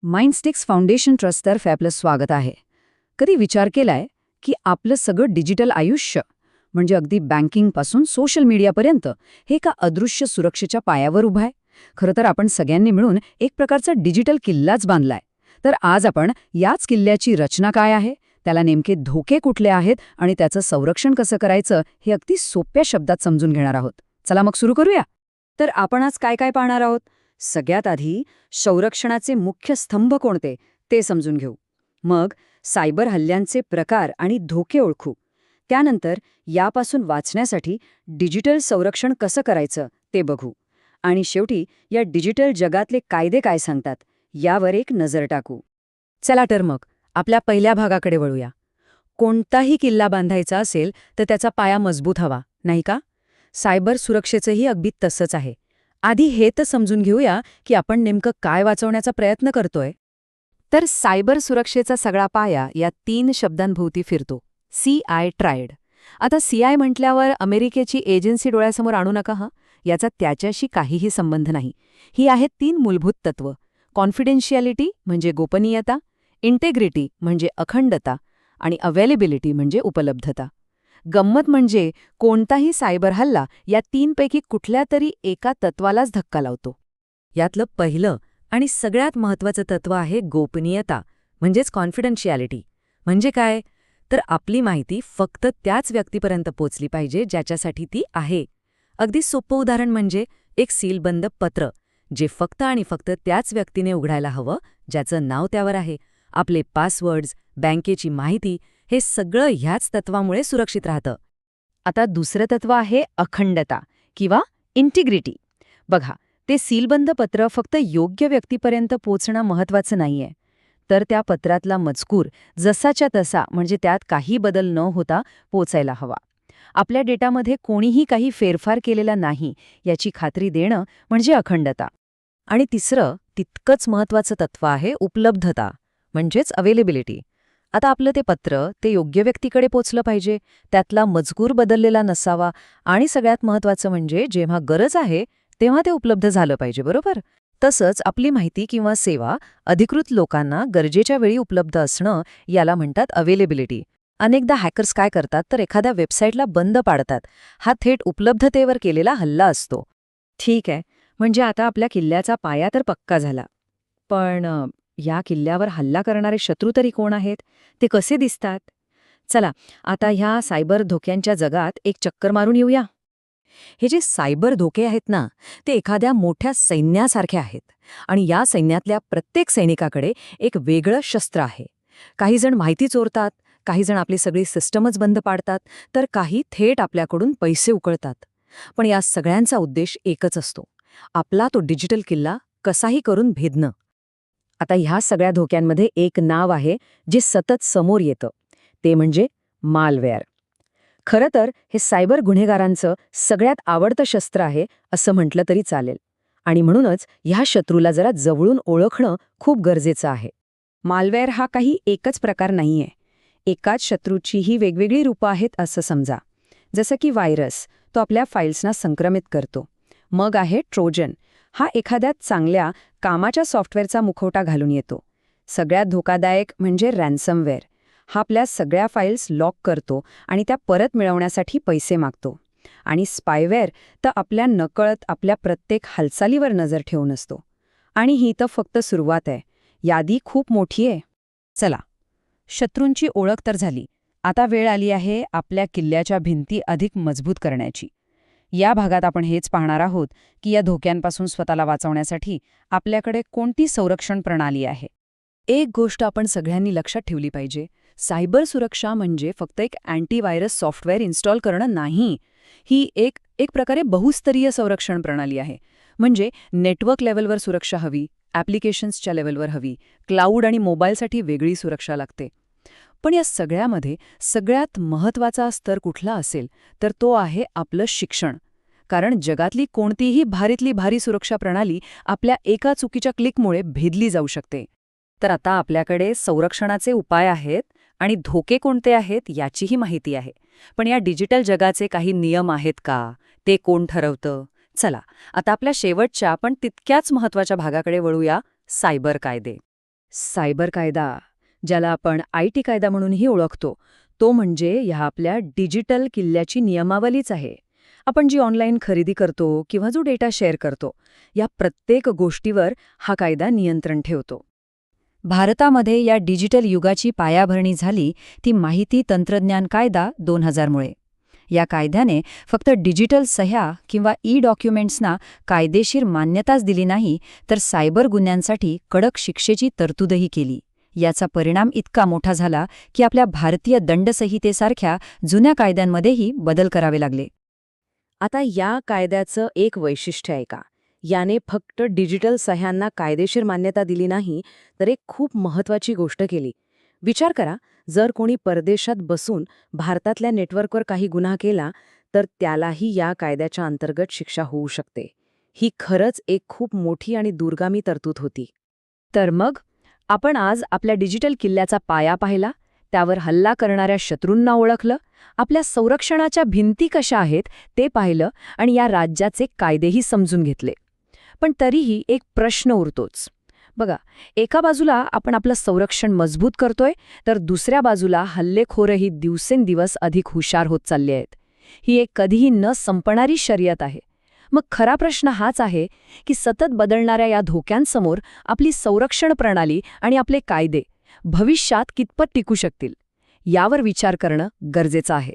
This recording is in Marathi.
माइंडस्टिक्स फाउंडेशन ट्रस्टतर्फे आपलं स्वागत आहे. कधी विचार केलाय की आपलं सगळं डिजिटल आयुष्य म्हणजे अगदी बँकिंगपासून सोशल मीडियापर्यंत हे एका अदृश्य सुरक्षेच्या पायावर उभं आहे? खरं तर आपण सगळ्यांनी मिळून एक प्रकारचा डिजिटल किल्लाच बांधलाय. तर आज आपण याच किल्ल्याची रचना काय आहे, त्याला नेमके धोके कुठले आहेत आणि त्याचं संरक्षण कसं करायचं हे अगदी सोप्या शब्दात समजून घेणार आहोत. चला मग सुरू करूया. तर आपण आज काय काय पाहणार आहोत? सगळ्यात आधी संरक्षणाचे मुख्य स्तंभ कोणते ते समजून घेऊ. मग सायबर हल्ल्यांचे प्रकार आणि धोके ओळखू. त्यानंतर यापासून वाचण्यासाठी डिजिटल संरक्षण कसं करायचं ते बघू. आणि शेवटी या डिजिटल जगातले कायदे काय सांगतात यावर एक नजर टाकू. चला तर मग आपल्या पहिल्या भागाकडे वळूया. कोणताही किल्ला बांधायचा असेल तर त्याचा पाया मजबूत हवा, नाही का? सायबर सुरक्षेचंही अगदी तसंच आहे. आधी हे तर समजून घेऊया की आपण नेमकं काय वाचवण्याचा प्रयत्न करतोय. तर सायबर सुरक्षेचा सगळा पाया या 3 शब्दांभोवती फिरतो. CI triad. आता CI म्हटल्यावर अमेरिकेची एजन्सी डोळ्यासमोर आणू नका हं. याचा त्याच्याशी काहीही संबंध नाही. ही आहेत 3 मूलभूत तत्व. कॉन्फिडेन्शियालिटी म्हणजे गोपनीयता, इंटेग्रिटी म्हणजे अखंडता आणि अवेलेबिलिटी म्हणजे उपलब्धता. गंमत म्हणजे कोणताही सायबर हल्ला या 3 पैकी कुठल्या तरी एका तत्वालाच धक्का लावतो. यातलं पहिलं आणि सगळ्यात महत्त्वाचं तत्व आहे गोपनीयता म्हणजेच कॉन्फिडेन्शियालिटी. म्हणजे काय? तर आपली माहिती फक्त त्याच व्यक्तीपर्यंत पोचली पाहिजे ज्याच्यासाठी ती आहे. अगदी सोपं उदाहरण म्हणजे एक सीलबंद पत्र जे फक्त आणि फक्त त्याच व्यक्तीने उघडायला हवं ज्याचं नाव त्यावर आहे. आपले पासवर्ड्स, बँकेची माहिती हे सगळं ह्याच तत्वामुळे सुरक्षित राहतं. आता दुसरं तत्व आहे अखंडता किंवा इंटिग्रिटी. बघा, ते सीलबंद पत्र फक्त योग्य व्यक्तीपर्यंत पोचणं महत्त्वाचं नाहीये, तर त्या पत्रातला मजकूर जसाच्या तसा म्हणजे त्यात काही बदल न होता पोचायला हवा. आपल्या डेटामध्ये कोणीही काही फेरफार केलेला नाही याची खात्री देणं म्हणजे अखंडता. आणि तिसरं तितकंच महत्त्वाचं तत्व आहे उपलब्धता म्हणजेच अवेलेबिलिटी. आता आपलं ते पत्र ते योग्य व्यक्तीकडे पोचलं पाहिजे, त्यातला मजकूर बदललेला नसावा आणि सगळ्यात महत्त्वाचं म्हणजे जेव्हा गरज आहे तेव्हा ते उपलब्ध झालं पाहिजे, बरोबर? तसंच आपली माहिती किंवा सेवा अधिकृत लोकांना गरजेच्या वेळी उपलब्ध असणं याला म्हणतात अवेलेबिलिटी. अनेकदा हॅकर्स काय करतात तर एखाद्या वेबसाईटला बंद पाडतात. हा थेट उपलब्धतेवर केलेला हल्ला असतो. ठीक आहे, म्हणजे आता आपल्या किल्ल्याचा पाया तर पक्का झाला. पण या किल्ल्यावर हल्ला करणारे शत्रू तरी कोण आहेत? ते कसे दिसतात? चला, आता ह्या सायबर धोक्यांच्या जगात एक चक्कर मारून येऊया. हे जे सायबर धोके आहेत ना, ते एखाद्या मोठ्या सैन्यासारखे आहेत. आणि या सैन्यातल्या प्रत्येक सैनिकाकडे एक वेगळं शस्त्र आहे. काही जण माहिती चोरतात, काही जण आपली सगळी सिस्टमच बंद पाडतात, तर काही थेट आपल्याकडून पैसे उकळतात. पण या सगळ्यांचा उद्देश एकच असतो, आपला तो डिजिटल किल्ला कसाही करून भेदणं. आता ह्या सगळ्या धोक्यांमध्ये एक नाव आहे जे सतत समोर येतं, ते म्हणजे मालवेअर. खरं तर हे सायबर गुन्हेगारांचं सगळ्यात आवडतं शस्त्र आहे असं म्हटलं तरी चालेल. आणि म्हणूनच ह्या शत्रूला जरा जवळून ओळखणं खूप गरजेचं आहे. मालवेअर हा काही एकच प्रकार नाहीये. एकाच शत्रूची ही वेगवेगळी रूपं आहेत असं समजा. जसं की व्हायरस, तो आपल्या फाईल्सना संक्रमित करतो. मग आहे ट्रोजन, हा एखाद्या चांगल्या कामाच्या सॉफ्टवेअरचा मुखवटा घालून येतो. सगळ्यात धोकादायक म्हणजे रॅन्समवेअर, हा आपल्या सगळ्या फाईल्स लॉक करतो आणि त्या परत मिळवण्यासाठी पैसे मागतो. आणि स्पायवेअर तर आपल्या नकळत आपल्या प्रत्येक हालचालीवर नजर ठेवून असतो. आणि ही तर फक्त सुरुवात आहे, यादी खूप मोठी आहे. चला, शत्रूंची ओळख तर झाली. आता वेळ आली आहे आपल्या किल्ल्याच्या भिंती अधिक मजबूत करण्याची. या भागात आपण हेच पाहणार आहोत की या धोक्यांपासून स्वतःला वाचवण्यासाठी आपल्याकडे कोणती संरक्षण प्रणाली आहे. एक गोष्ट आपण सगळ्यांनी लक्षात ठेवली पाहिजे, सायबर सुरक्षा म्हणजे फक्त एक अँटीव्हायरस सॉफ्टवेअर इन्स्टॉल करणं नाही. ही एक प्रकारे बहुस्तरीय संरक्षण प्रणाली आहे. म्हणजे नेटवर्क लेव्हलवर सुरक्षा हवी, ॲप्लिकेशन्सच्या लेव्हलवर हवी, क्लाउड आणि मोबाईलसाठी वेगळी सुरक्षा लागते. पण या सगळ्यामध्ये सगळ्यात महत्त्वाचा स्तर कुठला असेल तर तो आहे आपलं शिक्षण. कारण जगातली कोणतीही भारीतली भारी सुरक्षा प्रणाली आपल्या एका चुकीच्या क्लिकमुळे भेदली जाऊ शकते. तर आता आपल्याकडे संरक्षणाचे उपाय आहेत आणि धोके कोणते आहेत याचीही माहिती आहे. पण या डिजिटल जगाचे काही नियम आहेत का, ते कोण ठरवतं? चला, आता आपल्या शेवटच्या पण तितक्याच महत्त्वाच्या भागाकडे वळूया, सायबर कायदे. सायबर कायदा, ज्याला आपण IT कायदा म्हणूनही ओळखतो, तो म्हणजे ह्या आपल्या डिजिटल किल्ल्याची नियमावलीच आहे. आपण जी ऑनलाईन खरेदी करतो किंवा जो डेटा शेअर करतो, या प्रत्येक गोष्टीवर हा कायदा नियंत्रण ठेवतो. भारतामध्ये या डिजिटल युगाची पायाभरणी झाली ती माहिती तंत्रज्ञान कायदा 2000 मुळे. या कायद्याने फक्त डिजिटल सह्या किंवा डॉक्युमेंट्सना कायदेशीर मान्यताच दिली नाही, तर सायबर गुन्ह्यांसाठी कडक शिक्षेची तरतूदही केली. याचा परिणाम इतका मोठा झाला की आपल्या भारतीय दंडसंहितेसारख्या जुन्या कायद्यांमध्येही बदल करावे लागले. आता या कायद्याचं एक वैशिष्ट्य आहे का? याने फक्त डिजिटल सह्यांना कायदेशीर मान्यता दिली नाही, तर एक खूप महत्वाची गोष्ट केली. विचार करा, जर कोणी परदेशात बसून भारतातल्या नेटवर्कवर काही गुन्हा केला, तर त्यालाही या कायद्याच्या अंतर्गत शिक्षा होऊ शकते. ही खरंच एक खूप मोठी आणि दूरगामी तरतूद होती. तर मग आपण आज आपल्या डिजिटल किल्ल्याचा पाया पाहिला, त्यावर हल्ला करणाऱ्या शत्रूंना ओळखलं, आपल्या संरक्षणाच्या भिंती कशा आहेत ते पाहिलं आणि या राज्याचे कायदेही समजून घेतले. पण तरीही एक प्रश्न उरतोच. बघा, एका बाजूला आपण आपलं संरक्षण मजबूत करतोय, तर दुसऱ्या बाजूला हल्लेखोरही दिवसेंदिवस अधिक हुशार होत चालले आहेत. ही एक कधीही न संपणारी शर्यत आहे. मग खरा प्रश्न हाच आहे की सतत बदलणाऱ्या या धोक्यांसमोर आपली संरक्षण प्रणाली आणि आपले कायदे भविष्यात कितपत टिकू शकतील, यावर विचार करणं गरजेचं आहे.